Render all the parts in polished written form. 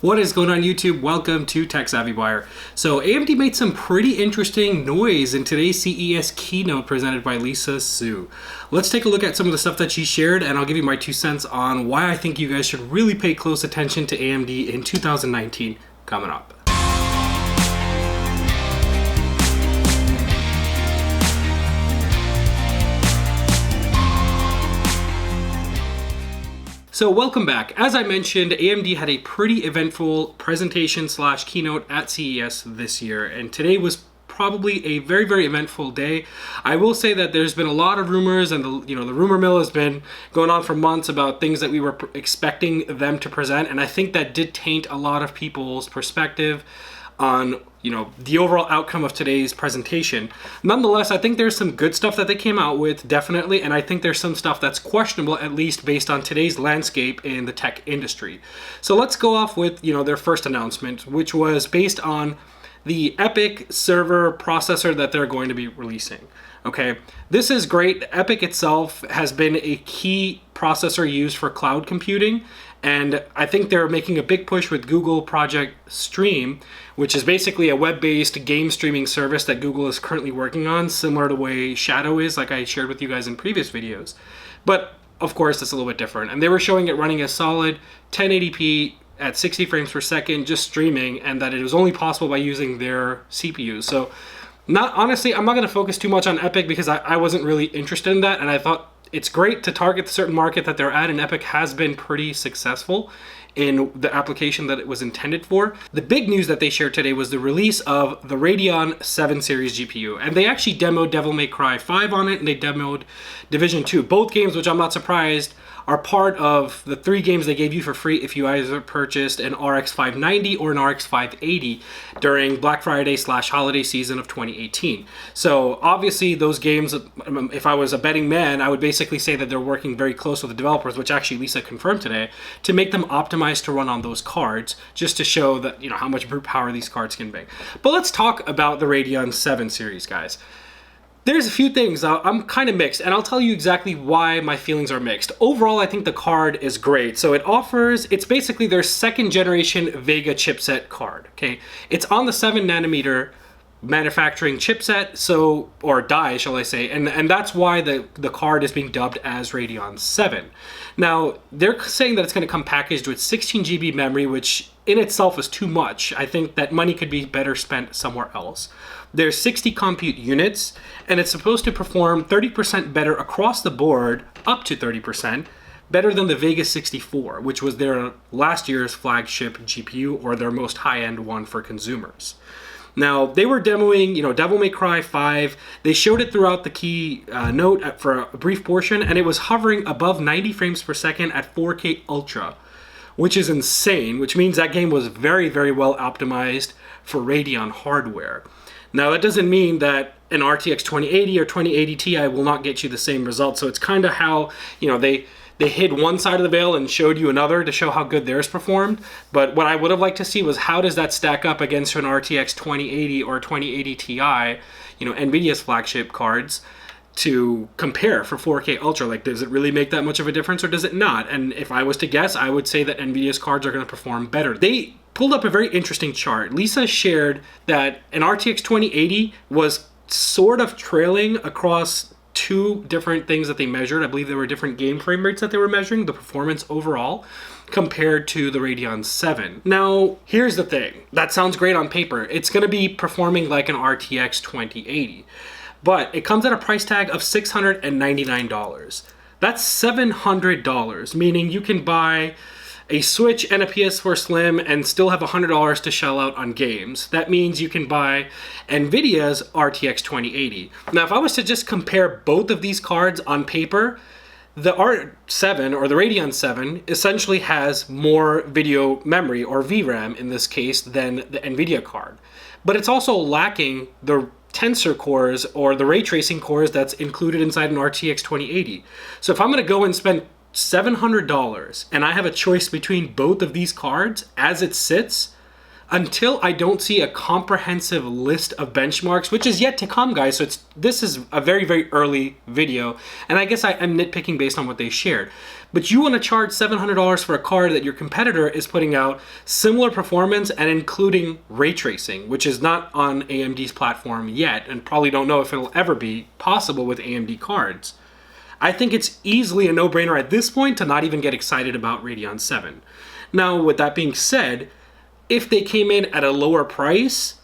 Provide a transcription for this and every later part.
What is going on YouTube? Welcome to Tech Savvy Buyer. So AMD made some pretty interesting noise in today's CES keynote presented by Lisa Su. Let's take a look at some of the stuff that she shared, and I'll give you my 2 cents on why I think you guys should really pay close attention to AMD in 2019 coming up. So welcome back. As I mentioned, AMD had a pretty eventful presentation / keynote at CES this year, and today was probably a very eventful day. I will say that there's been a lot of rumors, and the rumor mill has been going on for months about things that we were expecting them to present, and I think that did taint a lot of people's perspective on the overall outcome of today's presentation. Nonetheless, I think there's some good stuff that they came out with, definitely, and I think there's some stuff that's questionable, at least based on today's landscape in the tech industry. So let's go off with their first announcement, which was based on the Epyc server processor that they're going to be releasing. Okay, this is great. Epyc itself has been a key processor used for cloud computing, and I think they're making a big push with Google Project Stream, which is basically a web-based game streaming service that Google is currently working on, similar to the way Shadow is, like I shared with you guys in previous videos. But of course, it's a little bit different. And they were showing it running a solid 1080p at 60 frames per second, just streaming, and that it was only possible by using their CPUs. So honestly, I'm not going to focus too much on Epyc because I wasn't really interested in that, and I thought it's great to target the certain market that they're at, and Epyc has been pretty successful in the application that it was intended for. The big news that they shared today was the release of the Radeon 7 series GPU, and they actually demoed Devil May Cry 5 on it, and they demoed Division 2. Both games, which I'm not surprised, are part of the 3 games they gave you for free if you either purchased an RX 590 or an RX 580 during Black Friday / holiday season of 2018. So obviously those games, if I was a betting man, I would basically say that they're working very close with the developers, which actually Lisa confirmed today, to make them optimized to run on those cards, just to show that how much brute power these cards can bring. But let's talk about the Radeon 7 series, guys. There's a few things I'm kind of mixed, and I'll tell you exactly why my feelings are mixed. Overall, I think the card is great. So it's basically their 2nd generation Vega chipset card, okay? It's on the 7 nanometer manufacturing chipset, or die, shall I say, and that's why the card is being dubbed as Radeon 7. Now, they're saying that it's going to come packaged with 16 GB memory, which in itself is too much. I think that money could be better spent somewhere else. There's 60 compute units, and it's supposed to perform 30% better across the board, up to 30%, better than the Vega 64, which was their last year's flagship GPU, or their most high-end one for consumers. Now, they were demoing, Devil May Cry 5. They showed it throughout the keynote for a brief portion, and it was hovering above 90 frames per second at 4K Ultra, which is insane, which means that game was very well optimized for Radeon hardware. Now, that doesn't mean that an RTX 2080 or 2080 Ti will not get you the same results. So it's kind of how, they hid one side of the veil and showed you another to show how good theirs performed. But what I would have liked to see was how does that stack up against an RTX 2080 or 2080 Ti, NVIDIA's flagship cards, to compare for 4K Ultra. Like, does it really make that much of a difference or does it not? And if I was to guess, I would say that NVIDIA's cards are going to perform better. They pulled up a very interesting chart. Lisa shared that an RTX 2080 was sort of trailing across 2 different things that they measured. I believe there were different game frame rates that they were measuring, the performance overall, compared to the Radeon 7. Now, here's the thing. That sounds great on paper. It's going to be performing like an RTX 2080. But it comes at a price tag of $699. That's $700, meaning you can buy a Switch and a PS4 Slim and still have $100 to shell out on games. That means you can buy NVIDIA's RTX 2080. Now, if I was to just compare both of these cards on paper, the R7 or the Radeon 7 essentially has more video memory, or VRAM in this case, than the NVIDIA card. But it's also lacking the tensor cores or the ray tracing cores that's included inside an RTX 2080. So if I'm going to go and spend $700 and I have a choice between both of these cards as it sits, until I don't see a comprehensive list of benchmarks, which is yet to come, guys. So this is a very, very early video, and I guess I'm nitpicking based on what they shared. But you want to charge $700 for a card that your competitor is putting out similar performance and including ray tracing, which is not on AMD's platform yet, and probably don't know if it'll ever be possible with AMD cards. I think it's easily a no-brainer at this point to not even get excited about Radeon 7. Now, with that being said, if they came in at a lower price,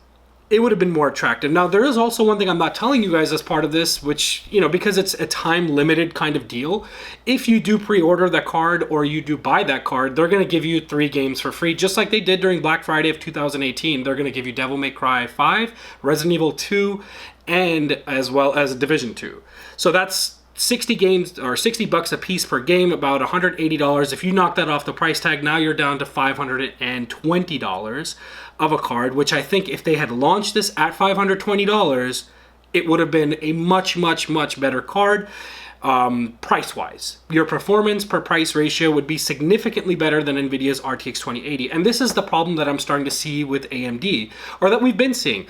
it would have been more attractive. Now, there is also one thing I'm not telling you guys as part of this, which, because it's a time-limited kind of deal. If you do pre-order that card or you do buy that card, they're going to give you 3 games for free, just like they did during Black Friday of 2018. They're going to give you Devil May Cry 5, Resident Evil 2, and as well as Division 2. So that's 60 games or $60 a piece per game, about $180. If you knock that off the price tag, now you're down to $520 of a card, which I think if they had launched this at $520, it would have been a much, much, much better card price-wise. Your performance per price ratio would be significantly better than NVIDIA's RTX 2080. And this is the problem that I'm starting to see with AMD, or that we've been seeing.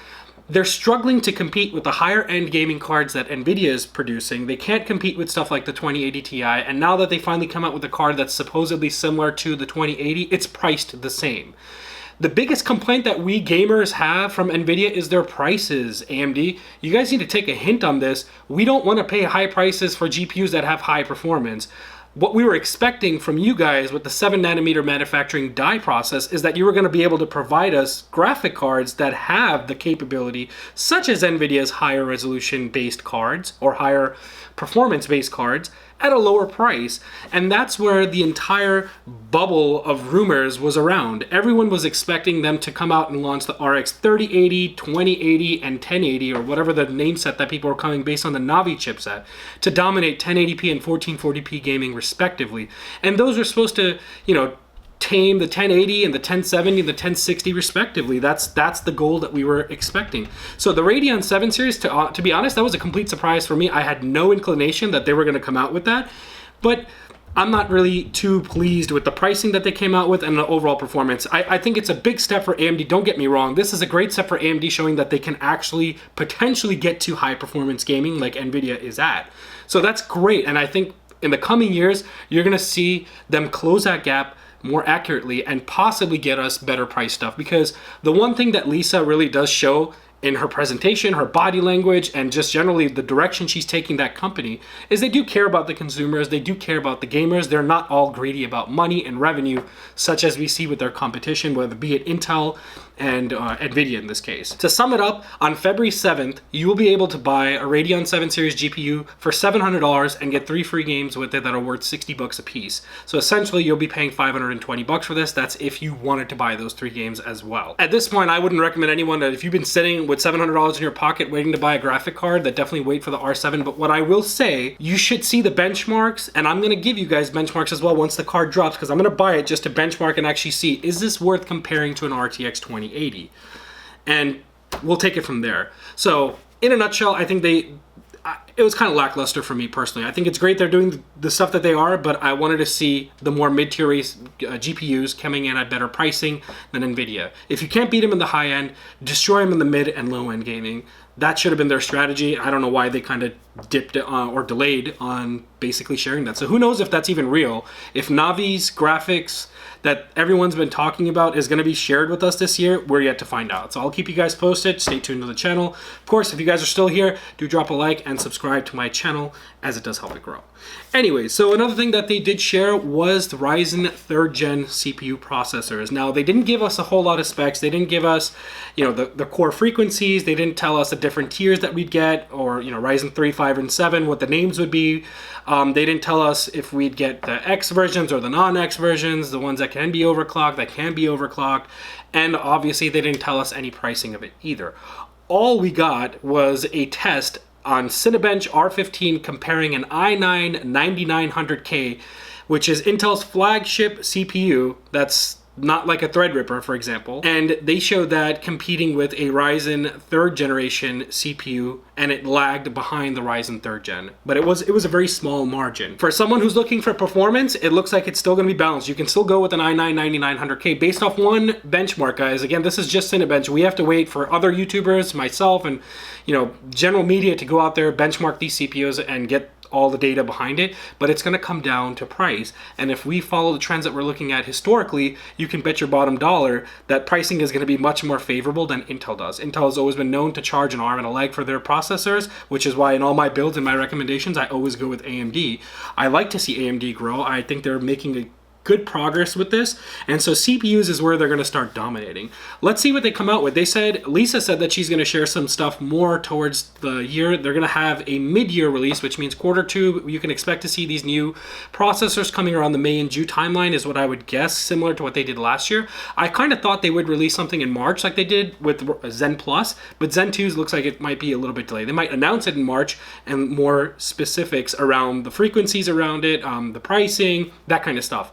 They're struggling to compete with the higher end gaming cards that NVIDIA is producing. They can't compete with stuff like the 2080 Ti, and now that they finally come out with a card that's supposedly similar to the 2080, it's priced the same. The biggest complaint that we gamers have from NVIDIA is their prices, AMD. You guys need to take a hint on this. We don't want to pay high prices for GPUs that have high performance. What we were expecting from you guys with the 7nm manufacturing die process is that you were going to be able to provide us graphic cards that have the capability, such as NVIDIA's higher resolution based cards or higher performance based cards, at a lower price. And that's where the entire bubble of rumors was around. Everyone was expecting them to come out and launch the RX 3080, 2080, and 1080, or whatever the name set that people were calling based on the Navi chipset, to dominate 1080p and 1440p gaming respectively. And those are supposed to, tame the 1080 and the 1070 and the 1060 respectively. That's the goal that we were expecting. So the Radeon 7 series, to be honest, that was a complete surprise for me. I had no inclination that they were going to come out with that, but I'm not really too pleased with the pricing that they came out with and the overall performance. I think it's a big step for AMD, don't get me wrong. This is a great step for AMD, showing that they can actually potentially get to high performance gaming like NVIDIA is at. So that's great, and I think in the coming years, you're going to see them close that gap more accurately and possibly get us better price stuff. Because the one thing that Lisa really does show in her presentation, her body language, and just generally the direction she's taking that company, is they do care about the consumers, they do care about the gamers. They're not all greedy about money and revenue, such as we see with their competition, whether be it Intel and NVIDIA in this case. To sum it up, on February 7th, you will be able to buy a Radeon 7 series GPU for $700 and get 3 free games with it that are worth $60 a piece. So essentially, you'll be paying $520 for this. That's if you wanted to buy those 3 games as well. At this point, I wouldn't recommend anyone that if you've been sitting with $700 in your pocket waiting to buy a graphic card, that definitely wait for the R7. But what I will say, you should see the benchmarks, and I'm going to give you guys benchmarks as well once the card drops, because I'm going to buy it just to benchmark and actually see, is this worth comparing to an RTX 2080? And we'll take it from there. So in a nutshell, I think it was kind of lackluster for me personally. I think it's great they're doing the stuff that they are, but I wanted to see the more mid-tier GPUs coming in at better pricing than NVIDIA. If you can't beat them in the high end, destroy them in the mid and low end gaming. That should have been their strategy. I don't know why they kind of dipped or delayed on basically sharing that. So who knows if that's even real. If Navi's graphics that everyone's been talking about is going to be shared with us this year, we're yet to find out. So I'll keep you guys posted. Stay tuned to the channel. Of course, if you guys are still here, do drop a like and subscribe to my channel, as it does help it grow. Anyway, so another thing that they did share was the Ryzen 3rd gen CPU processors. Now, they didn't give us a whole lot of specs. They didn't give us, the core frequencies. They didn't tell us the different tiers that we'd get, or, Ryzen 3, 5, and 7, what the names would be. They didn't tell us if we'd get the X versions or the non-X versions, the ones that can be overclocked, and obviously they didn't tell us any pricing of it either. All we got was a test on Cinebench R15 comparing an i9 9900K, which is Intel's flagship CPU. That's not like a Threadripper, for example. And they showed that competing with a Ryzen 3rd generation CPU, and it lagged behind the Ryzen 3rd gen. But it was a very small margin. For someone who's looking for performance, it looks like it's still gonna be balanced. You can still go with an i9-9900K based off one benchmark, guys. Again, this is just Cinebench. We have to wait for other YouTubers, myself, and general media to go out there, benchmark these CPUs and get all the data behind it, but it's going to come down to price. And if we follow the trends that we're looking at historically, you can bet your bottom dollar that pricing is going to be much more favorable than Intel does. Intel has always been known to charge an arm and a leg for their processors, which is why in all my builds and my recommendations, I always go with AMD. I like to see AMD grow. I think they're making a good progress with this, and so CPUs is where they're going to start dominating. Let's see what they come out with. Lisa said that she's going to share some stuff more towards the year. They're going to have a mid-year release, which means Q2. You can expect to see these new processors coming around the May and June timeline is what I would guess, similar to what they did last year. I kind of thought they would release something in March like they did with Zen Plus, but Zen 2 looks like it might be a little bit delayed. They might announce it in March and more specifics around the frequencies around it, the pricing, that kind of stuff.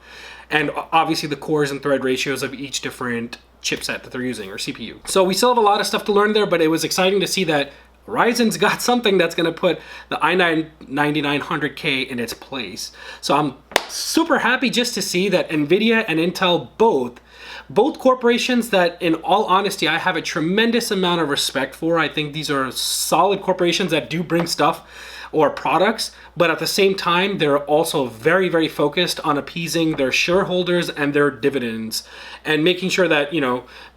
And obviously the cores and thread ratios of each different chipset that they're using, or CPU. So we still have a lot of stuff to learn there, but it was exciting to see that Ryzen's got something that's gonna put the i9-9900K in its place. So I'm super happy just to see that NVIDIA and Intel both corporations that, in all honesty, I have a tremendous amount of respect for. I think these are solid corporations that do bring stuff or products, but at the same time, they're also very, very focused on appeasing their shareholders and their dividends and making sure that,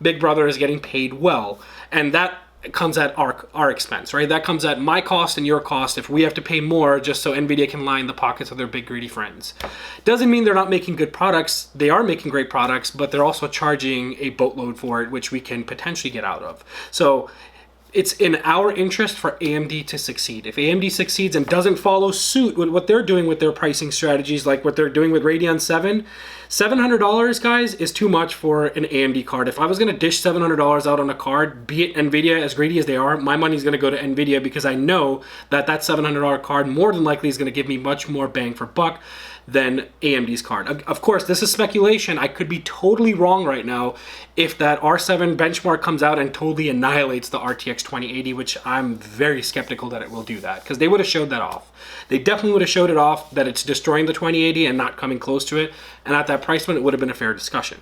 Big Brother is getting paid well. And that comes at our expense, right? That comes at my cost and your cost if we have to pay more just so NVIDIA can line the pockets of their big greedy friends. Doesn't mean they're not making good products. They are making great products, but they're also charging a boatload for it, which we can potentially get out of. So it's in our interest for AMD to succeed. If AMD succeeds and doesn't follow suit with what they're doing with their pricing strategies, like what they're doing with Radeon 7, $700, guys, is too much for an AMD card. If I was gonna dish $700 out on a card, be it NVIDIA, as greedy as they are, my money's gonna go to NVIDIA because I know that $700 card more than likely is gonna give me much more bang for buck than AMD's card. Of course, this is speculation. I could be totally wrong right now if that R7 benchmark comes out and totally annihilates the RTX 2080, which I'm very skeptical that it will do that, because they would have showed that off. They definitely would have showed it off that it's destroying the 2080 and not coming close to it, and at that price point, it would have been a fair discussion.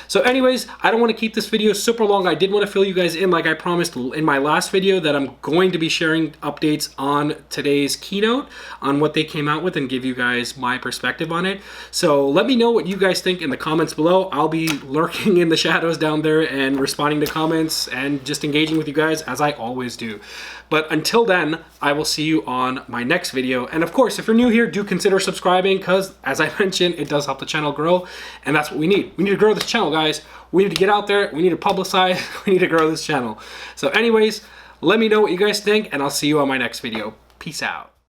So anyways, I don't want to keep this video super long. I did want to fill you guys in, like I promised in my last video, that I'm going to be sharing updates on today's keynote, on what they came out with, and give you guys my perspective on it. So let me know what you guys think in the comments below. I'll be lurking in the shadows down there and responding to comments and just engaging with you guys as I always do. But until then, I will see you on my next video. And of course, if you're new here, do consider subscribing, because as I mentioned, it does help the channel grow, and that's what we need. We need to grow this channel, guys. We need to get out there, we need to publicize, we need to grow this channel. So anyways, let me know what you guys think, and I'll see you on my next video. Peace out.